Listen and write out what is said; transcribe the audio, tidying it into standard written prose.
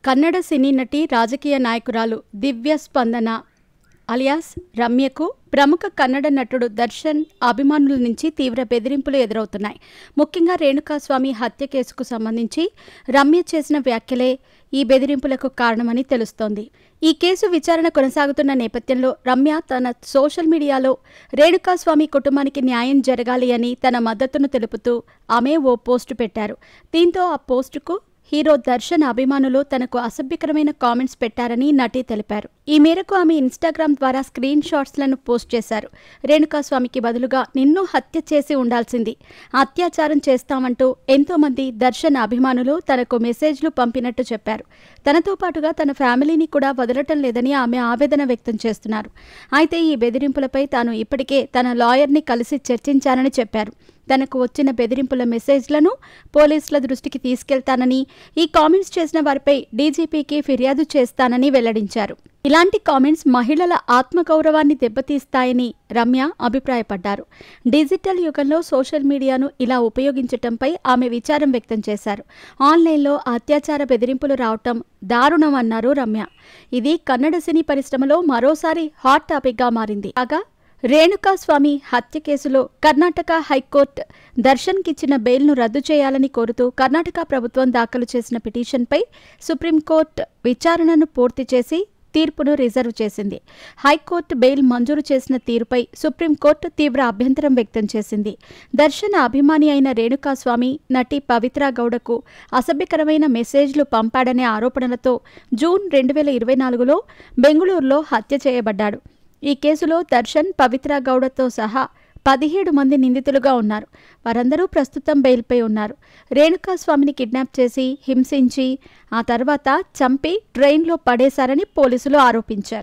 కన్నడ సినీ నటి రాజకీయ నాయకురాలు దివ్య స్పందన అలియాస్ రమ్యకు ప్రముఖ కన్నడ నటుడు దర్శన్ అభిమానుల నుంచి తీవ్ర బెదిరింపులు ఎదురవుతున్నాయి. ముఖ్యంగా రేణుకాస్వామి హత్య కేసుకు సంబంధించి రమ్య చేసిన వ్యాఖ్యలే ఈ బెదిరింపులకు కారణమని తెలుస్తోంది. ఈ కేసు విచారణ కొనసాగుతున్న నేపథ్యంలో రమ్య తన సోషల్ మీడియాలో రేణుకాస్వామి కుటుంబానికి న్యాయం జరగాలి అని తన మద్దతును తెలుపుతూ ఆమె ఓ పోస్టు పెట్టారు. దీంతో ఆ పోస్టుకు హీరో దర్శన్ అభిమానులు తనకు అసభ్యకరమైన కామెంట్స్ పెట్టారని నటి తెలిపారు. ఈ మేరకు ఆమె ఇన్స్టాగ్రామ్ ద్వారా స్క్రీన్ షాట్స్లను పోస్ట్ చేశారు. రేణుకాస్వామికి బదులుగా నిన్ను హత్య చేసి ఉండాల్సింది, అత్యాచారం చేస్తామంటూ ఎంతోమంది దర్శన్ అభిమానులు తనకు మెసేజ్లు పంపినట్టు చెప్పారు. తనతో పాటుగా తన ఫ్యామిలీని కూడా వదలటం లేదని ఆమె ఆవేదన వ్యక్తం చేస్తున్నారు. అయితే ఈ బెదిరింపులపై తాను ఇప్పటికే తన లాయర్ని కలిసి చర్చించానని చెప్పారు. తనకు వచ్చిన బెదిరింపుల మెసేజ్లను పోలీసుల దృష్టికి తీసుకెళ్తానని, ఈ కామెంట్స్ చేసిన వారిపై డీజీపీకి ఫిర్యాదు చేస్తానని వెల్లడించారు. ఇలాంటి కామెంట్స్ మహిళల ఆత్మగౌరవాన్ని దెబ్బతీస్తాయని రమ్య అభిప్రాయపడ్డారు. డిజిటల్ యుగంలో సోషల్ మీడియాను ఇలా ఉపయోగించటంపై ఆమె విచారం వ్యక్తం చేశారు. ఆన్లైన్లో అత్యాచార బెదిరింపులు రావటం దారుణమన్నారు రమ్య. ఇది కన్నడ సినీ పరిశ్రమలో మరోసారి హాట్ టాపిక్గా మారింది. కాగా రేణుకాస్వామి హత్య కేసులో కర్ణాటక హైకోర్టు దర్శన్కిచ్చిన బెయిల్ను రద్దు చేయాలని కోరుతూ కర్ణాటక ప్రభుత్వం దాఖలు చేసిన పిటిషన్పై సుప్రీంకోర్టు విచారణను పూర్తి చేసి తీర్పును రిజర్వ్ చేసింది. హైకోర్టు బెయిల్ మంజూరు చేసిన తీరుపై సుప్రీంకోర్టు తీవ్ర అభ్యంతరం వ్యక్తం చేసింది. దర్శన్ అభిమాని అయిన రేణుకాస్వామి నటి పవిత్ర గౌడకు అసభ్యకరమైన మెసేజ్లు పంపాడనే ఆరోపణలతో జూన్ 2024లో బెంగళూరులో హత్య చేయబడ్డాడు. ఈ కేసులో దర్శన్, పవిత్ర గౌడతో సహా 17 మంది నిందితులుగా ఉన్నారు. వారందరూ ప్రస్తుతం బెయిల్పై ఉన్నారు. రేణుకాస్వామిని కిడ్నాప్ చేసి హింసించి ఆ తర్వాత చంపి ట్రైన్లో పడేశారని పోలీసులు ఆరోపించారు.